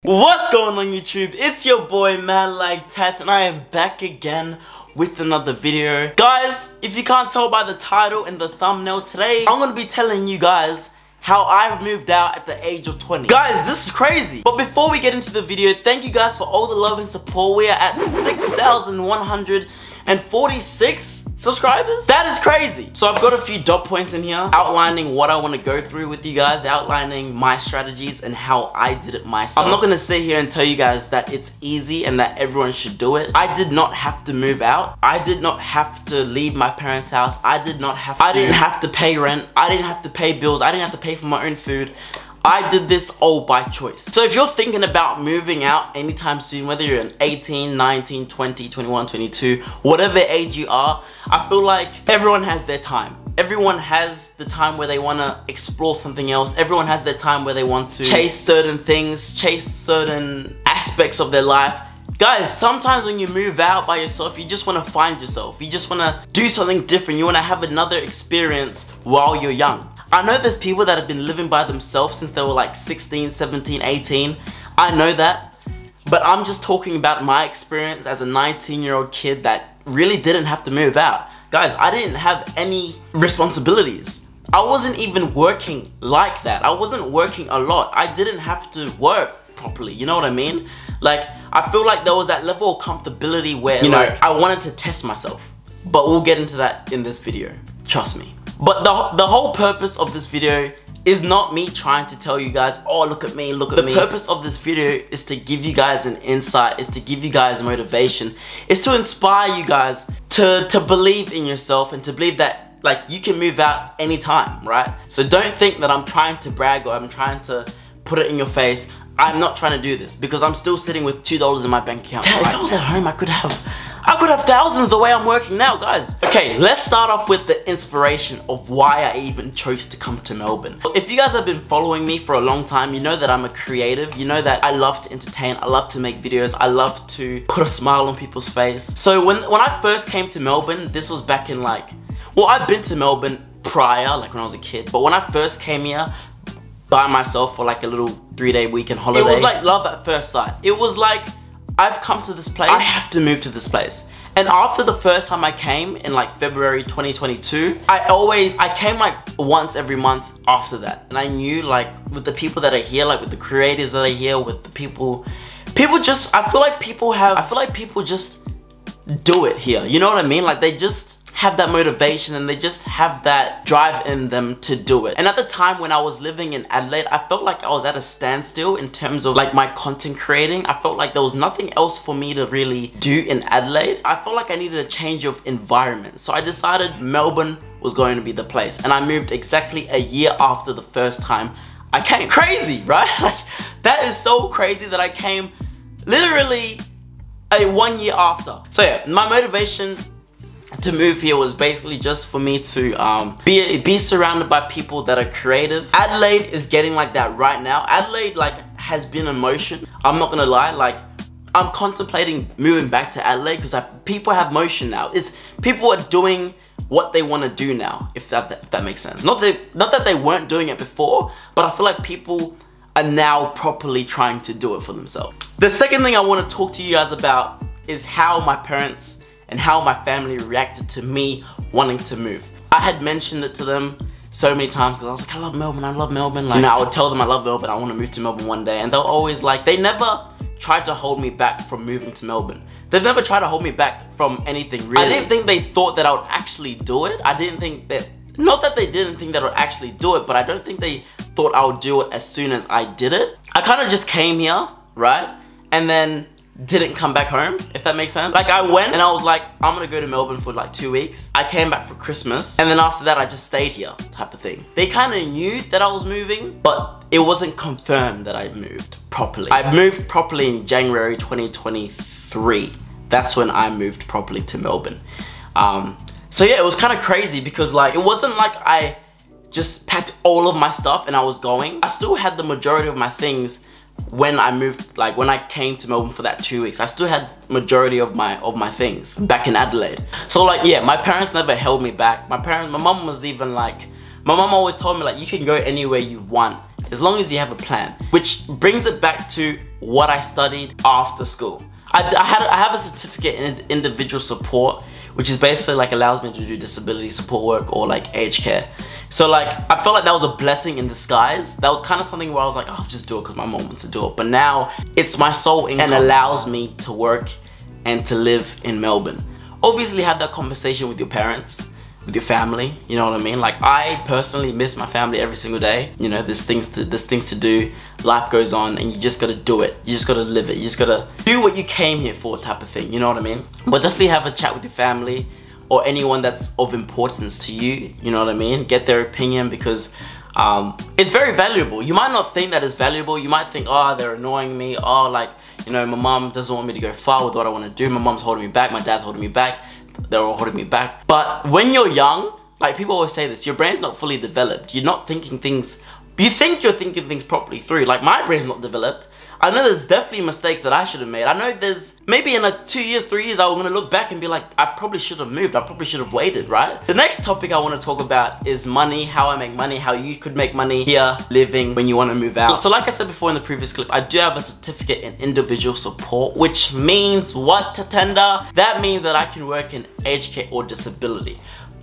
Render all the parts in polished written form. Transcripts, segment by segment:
What's going on YouTube? It's your boy man like Tats and I am back again with another video. Guys, if you can't tell by the title and the thumbnail, today I'm gonna be telling you guys how I moved out at the age of 20. Guys, this is crazy. But before we get into the video, thank you guys for all the love and support. We are at 6,146 subscribers. That is crazy. So I've got a few dot points in here outlining what I want to go through with you guys, outlining my strategies and how I did it myself. I'm not going to sit here and tell you guys that it's easy and that everyone should do it. I did not have to move out. I did not have to leave my parents' house. I didn't have to pay rent. I didn't have to pay bills. I didn't have to pay for my own food. I did this all by choice. So if you're thinking about moving out anytime soon, whether you're an 18, 19, 20, 21, 22, whatever age you are, I feel like everyone has their time. Everyone has the time where they want to explore something else. Everyone has their time where they want to chase certain things, chase certain aspects of their life. Guys, sometimes when you move out by yourself, you just want to find yourself. You just want to do something different. You want to have another experience while you're young. I know there's people that have been living by themselves since they were like 16, 17, 18. I know that. But I'm just talking about my experience as a 19-year-old kid that really didn't have to move out. Guys, I didn't have any responsibilities. I wasn't even working like that. I wasn't working a lot. I didn't have to work properly, you know what I mean? Like, I feel like there was that level of comfortability where, you know, I wanted to test myself. But we'll get into that in this video, trust me. But the whole purpose of this video is not me trying to tell you guys, oh, look at me, look at me. The purpose of this video is to give you guys an insight, is to give you guys motivation, is to inspire you guys to believe in yourself and to believe that like you can move out anytime, right? So don't think that I'm trying to brag or I'm trying to put it in your face. I'm not trying to do this because I'm still sitting with $2 in my bank account. Damn, if I was at home, I could have thousands the way I'm working now, guys. Okay, let's start off with the inspiration of why I even chose to come to Melbourne. If you guys have been following me for a long time, you know that I'm a creative. You know that I love to entertain. I love to make videos. I love to put a smile on people's face. So when I first came to Melbourne, this was back in like, well, I've been to Melbourne prior, like when I was a kid. But when I first came here by myself for like a little 3-day weekend holiday, it was like love at first sight. It was like, I've come to this place, I have to move to this place. And after the first time I came in like February 2022, I came like once every month after that. And I knew like with the people that are here, like with the creatives that are here, with the people just, I feel like people just do it here. You know what I mean? Like they just have that motivation and they just have that drive in them to do it. And at the time when I was living in Adelaide, I felt like I was at a standstill in terms of like my content creating. I felt like there was nothing else for me to really do in Adelaide. I felt like I needed a change of environment. So I decided Melbourne was going to be the place. And I moved exactly a year after the first time I came. Crazy, right? Like that is so crazy that I came literally 1 year after. So yeah, my motivation to move here was basically just for me to be surrounded by people that are creative. Adelaide is getting like that right now. Adelaide like has been in motion. I'm not gonna lie, like I'm contemplating moving back to Adelaide because like, people have motion now. People are doing what they want to do now, if that makes sense. Not that they weren't doing it before, but I feel like people are now properly trying to do it for themselves. The second thing I want to talk to you guys about is how my parents and how my family reacted to me wanting to move. I had mentioned it to them so many times because I was like, I love Melbourne, I love Melbourne. Like, you know, I would tell them I love Melbourne, I want to move to Melbourne one day. And they'll always like, they never tried to hold me back from moving to Melbourne. They've never tried to hold me back from anything really. I didn't think they thought that I would actually do it. I didn't think that, not that they didn't think that I would actually do it, but I don't think they thought I would do it as soon as I did it. I kind of just came here, right? And then didn't come back home, if that makes sense. Like I went and I was like, I'm gonna go to Melbourne for like 2 weeks. I came back for Christmas and then after that I just stayed here type of thing. They kind of knew that I was moving, but it wasn't confirmed that I moved properly. I moved properly in January 2023. That's when I moved properly to Melbourne. So yeah, it was kind of crazy because like, it wasn't like I just packed all of my stuff and I was going. I still had the majority of my things when I moved, like when I came to Melbourne for that 2 weeks. I still had majority of my things back in Adelaide. So like, yeah, my parents never held me back. My mom was even like, my mom always told me like, you can go anywhere you want as long as you have a plan. Which brings it back to what I studied after school. I have a certificate in individual support, which is basically like allows me to do disability support work or like aged care. So like, I felt like that was a blessing in disguise. That was kind of something where I was like, oh, I'll just do it because my mom wants to do it. But now it's my sole income and allows me to work and to live in Melbourne. Obviously have that conversation with your parents, with your family, you know what I mean? Like, I personally miss my family every single day. You know, there's things to do, life goes on, and you just gotta do it. You just gotta live it. You just gotta do what you came here for, type of thing, you know what I mean? But definitely have a chat with your family or anyone that's of importance to you, you know what I mean? Get their opinion, because it's very valuable. You might not think that it's valuable. You might think, oh, they're annoying me. Oh, like, you know, my mom doesn't want me to go far with what I want to do. My mom's holding me back. My dad's holding me back. They're all holding me back. But when you're young, like people always say this, your brain's not fully developed. You're not thinking things, you think you're thinking things properly through. Like, my brain's not developed. I know there's definitely mistakes that I should have made. I know there's, maybe in like 2 years, 3 years, I'm gonna look back and be like, I probably should have moved. I probably should have waited, right? The next topic I want to talk about is money, how I make money, how you could make money here living when you want to move out. So like I said before in the previous clip, I do have a certificate in individual support, which means what, Tatenda? That means that I can work in aged care or disability.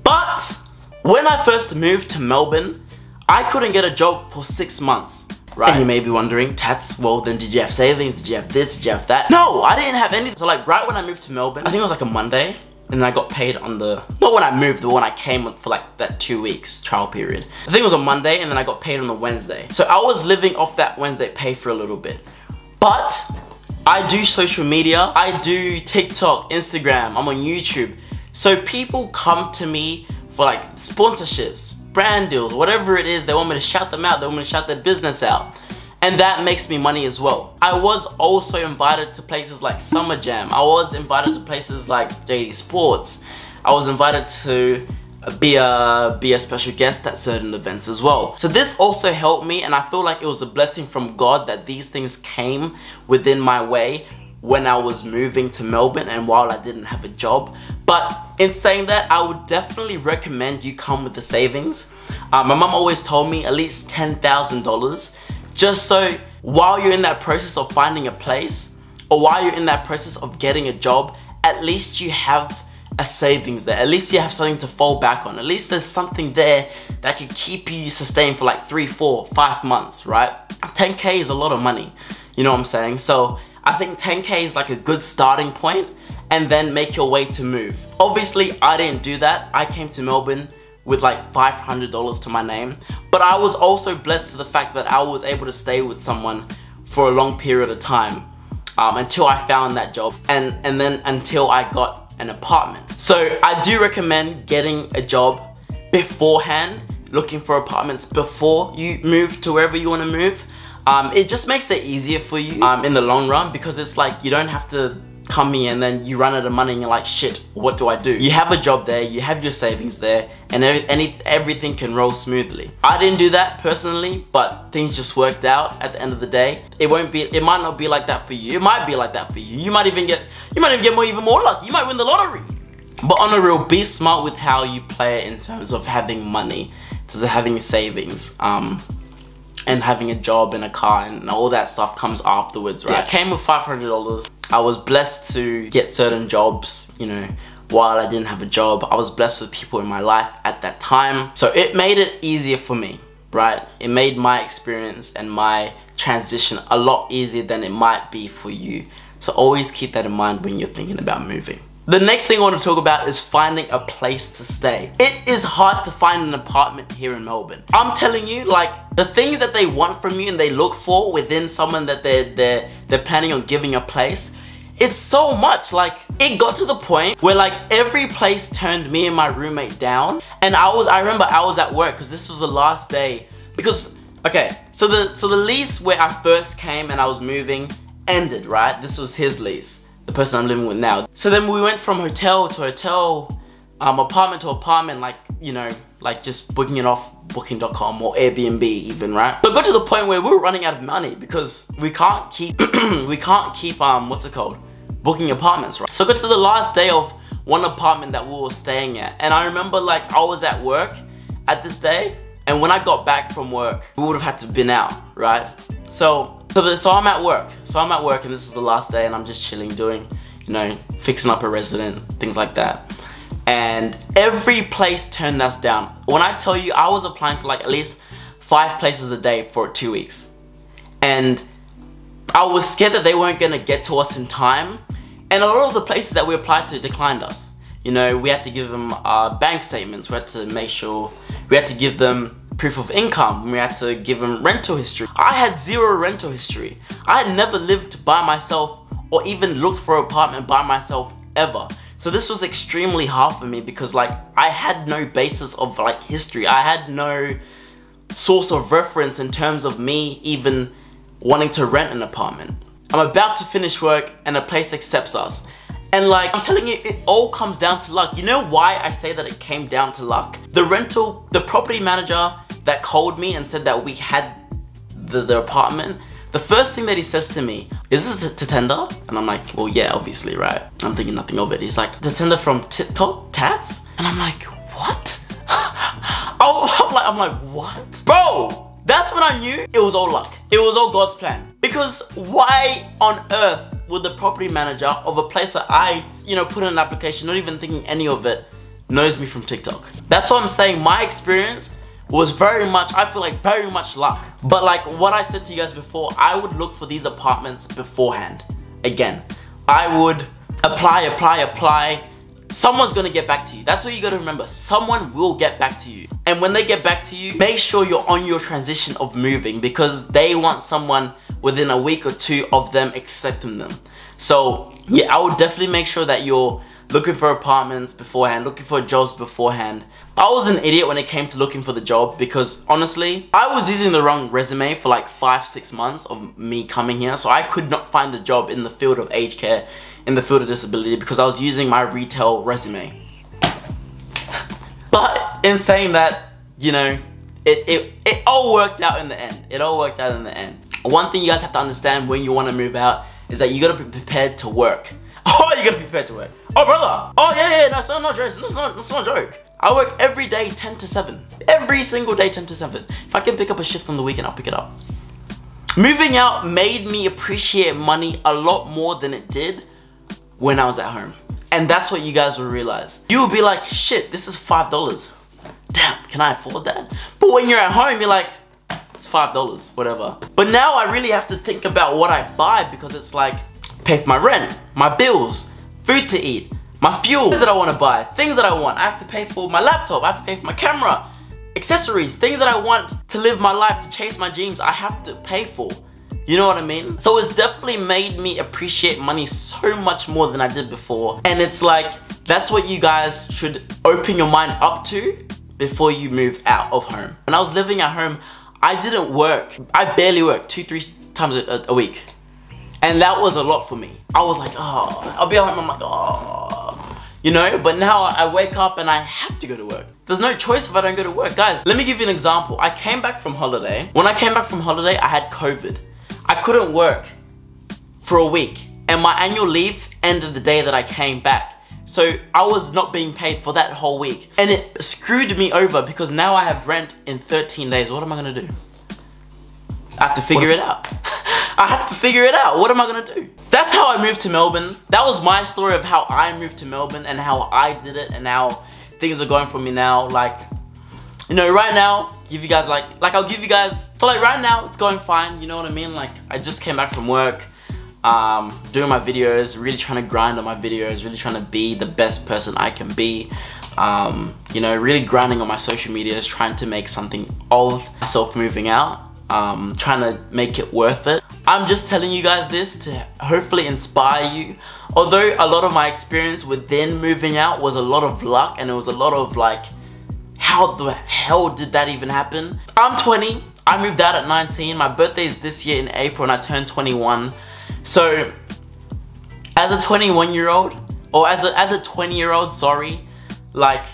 But when I first moved to Melbourne, I couldn't get a job for 6 months. Right. And you may be wondering, Tats, well then did you have savings? Did you have this? Did you have that? No, I didn't have anything. So like right when I moved to Melbourne, I think it was like a Monday, and then I got paid on the, not when I moved, but when I came for like that 2 weeks trial period. I think it was on Monday, and then I got paid on the Wednesday. So I was living off that Wednesday pay for a little bit. But I do social media, I do TikTok, Instagram, I'm on YouTube. So people come to me for like sponsorships, brand deals, whatever it is, they want me to shout them out, they want me to shout their business out. And that makes me money as well. I was also invited to places like Summer Jam. I was invited to places like JD Sports. I was invited to be a special guest at certain events as well. So this also helped me, and I feel like it was a blessing from God that these things came within my way when I was moving to Melbourne and while I didn't have a job. But in saying that, I would definitely recommend you come with the savings. My mum always told me at least $10,000, just so while you're in that process of finding a place, or while you're in that process of getting a job, at least you have a savings there. At least you have something to fall back on. At least there's something there that can keep you sustained for like 3, 4, 5 months, right? 10K is a lot of money, you know what I'm saying? So I think 10K is like a good starting point, and then make your way to move. Obviously, I didn't do that. I came to Melbourne with like $500 to my name, but I was also blessed to the fact that I was able to stay with someone for a long period of time until I found that job, and then until I got an apartment. So I do recommend getting a job beforehand, looking for apartments before you move to wherever you want to move. It just makes it easier for you in the long run, because it's like you don't have to come here and then you run out of money and you're like, shit, what do I do? You have a job there, you have your savings there, and everything can roll smoothly. I didn't do that personally, but things just worked out at the end of the day. It might not be like that for you. It might be like that for you. You might even get even more lucky. You might win the lottery. But on a real, be smart with how you play it in terms of having money, in terms of having savings. And having a job and a car and all that stuff comes afterwards, right? Yeah. I came with $500. I was blessed to get certain jobs, you know, while I didn't have a job. I was blessed with people in my life at that time. So it made it easier for me, right? It made my experience and my transition a lot easier than it might be for you. So always keep that in mind when you're thinking about moving. The next thing I want to talk about is finding a place to stay. It is hard to find an apartment here in Melbourne. I'm telling you, like, the things that they want from you and they look for within someone that they're planning on giving a place, it's so much. Like, it got to the point where like every place turned me and my roommate down. And I remember I was at work because this was the last day, because, okay, so the lease where I first came and I was moving ended, right? This was his lease, the person I'm living with now. So then we went from hotel to hotel, apartment to apartment, like, you know, like just booking it off booking.com or Airbnb even, right? But it got to the point where we were running out of money because we can't keep, what's it called? Booking apartments, right? So it got to the last day of one apartment that we were staying at. And I remember like I was at work at this day And when I got back from work, we would have had to bin out, right? So I'm at work. And this is the last day and I'm just chilling, doing, you know, fixing up a resident, things like that. And every place turned us down. When I tell you, I was applying to like at least 5 places a day for 2 weeks. And I was scared that they weren't gonna get to us in time. And a lot of the places that we applied to declined us. You know, we had to give them bank statements. We had to make sure, we had to give them proof of income. We had to give them rental history. I had 0 rental history. I had never lived by myself or even looked for an apartment by myself ever. So this was extremely hard for me because like I had no basis of like history. I had no source of reference in terms of me even wanting to rent an apartment. I'm about to finish work and a place accepts us. And like, I'm telling you, it all comes down to luck. You know why I say that it came down to luck? The property manager that called me and said that we had the apartment, the first thing that he says to me, is this to tender? And I'm like, well, yeah, obviously, right? I'm thinking nothing of it. He's like, to tender from Tats? And I'm like, what? I'm like, what? Bro! That's when I knew it was all luck. It was all God's plan. Because why on earth would the property manager of a place that I, you know, put in an application, not even thinking any of it, knows me from TikTok? That's what I'm saying. My experience was very much, I feel like very much luck. But like what I said to you guys before, I would look for these apartments beforehand. Again, I would apply. Someone's gonna get back to you. That's what you gotta remember. Someone will get back to you. And when they get back to you, make sure you're on your transition of moving because they want someone within a week or 2 of them accepting them. So yeah, I would definitely make sure that you're looking for apartments beforehand, looking for jobs beforehand. I was an idiot when it came to looking for the job because honestly, I was using the wrong resume for like 5-6 months of me coming here. So I could not find a job in the field of aged care, in the field of disability because I was using my retail resume. But in saying that, you know, it all worked out in the end. It all worked out in the end. One thing you guys have to understand when you want to move out is that you gotta be prepared to work. Oh, you gotta be prepared to work. Oh, brother. Oh, yeah, no, it's not a joke. It's not a joke. I work every day 10 to 7. Every single day 10 to 7. If I can pick up a shift on the weekend, I'll pick it up. Moving out made me appreciate money a lot more than it did when I was at home. And that's what you guys will realize. You will be like, shit, this is $5. Damn, can I afford that? But when you're at home, you're like, it's $5, whatever. But now I really have to think about what I buy because it's like, pay for my rent, my bills, food to eat, my fuel, things that I want to buy, things that I want. I have to pay for my laptop, I have to pay for my camera, accessories, things that I want to live my life, to chase my dreams, I have to pay for. You know what I mean? So it's definitely made me appreciate money so much more than I did before. And it's like, that's what you guys should open your mind up to before you move out of home. When I was living at home, I didn't work. I barely worked 2-3 times a week. And that was a lot for me. I was like, oh, I'll be at home, I'm like, oh. You know, but now I wake up and I have to go to work. There's no choice if I don't go to work. Guys, let me give you an example. I came back from holiday. When I came back from holiday, I had COVID. I couldn't work for a week. And my annual leave ended the day that I came back. So I was not being paid for that whole week. And it screwed me over because now I have rent in 13 days. What am I gonna do? I have to figure it out. I have to figure it out. What am I gonna do? That's how I moved to Melbourne. That was my story of how I moved to Melbourne and how I did it and how things are going for me now. Like, you know, right now, give you guys I'll give you guys, so like right now, it's going fine, you know what I mean? Like, I just came back from work, doing my videos, really trying to grind on my videos, really trying to be the best person I can be. You know, really grinding on my social medias, trying to make something of myself moving out. Trying to make it worth it. I'm just telling you guys this to hopefully inspire you. Although a lot of my experience within moving out was a lot of luck and it was a lot of like, how the hell did that even happen? I'm 20, I moved out at 19, my birthday is this year in April and I turned 21. So as a 21-year-old, or as a 20-year-old, sorry, like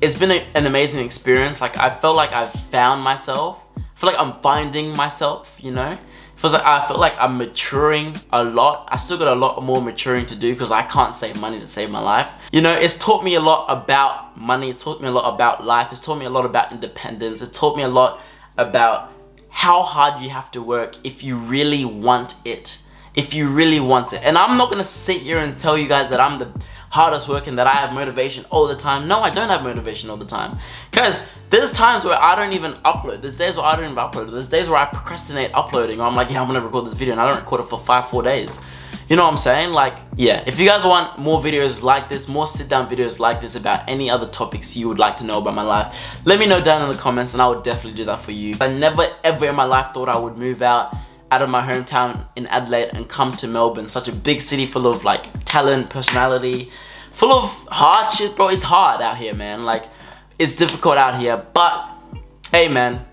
it's been an amazing experience. Like I felt like I've found myself. I feel like I'm finding myself, you know? I feel I feel like I'm maturing a lot. I still got a lot more maturing to do because I can't save money to save my life. You know, it's taught me a lot about money. It's taught me a lot about life. It's taught me a lot about independence. It's taught me a lot about how hard you have to work if you really want it. If you really want it. And I'm not gonna sit here and tell you guys that I'm the hardest working, that I have motivation all the time. No, I don't have motivation all the time. Because there's times where I don't even upload. There's days where I don't even upload. There's days where I procrastinate uploading. Or I'm like, yeah, I'm gonna record this video, and I don't record it for 4 days. You know what I'm saying? Like, yeah, if you guys want more videos like this, more sit down videos like this about any other topics you would like to know about my life, let me know down in the comments and I would definitely do that for you. I never ever in my life thought I would move out of my hometown in Adelaide and come to Melbourne, such a big city full of like talent, personality, full of hardship, bro. It's hard out here, man. Like, it's difficult out here, but hey, man,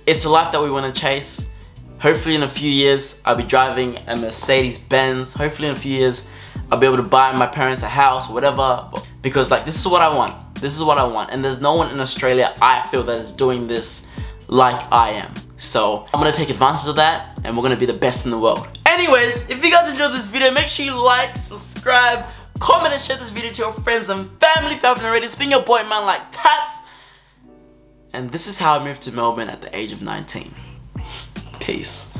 it's the life that we want to chase. Hopefully in a few years I'll be driving a Mercedes Benz. Hopefully in a few years I'll be able to buy my parents a house, whatever, because like, this is what I want. This is what I want, and there's no one in Australia, I feel, that is doing this like I am. So I'm gonna take advantage of that, and we're gonna be the best in the world. Anyways, if you guys enjoyed this video, make sure you like, subscribe, comment, and share this video to your friends and family if you haven't already. It's been your boy, man, like Tats. And this is how I moved to Melbourne at the age of 19. Peace.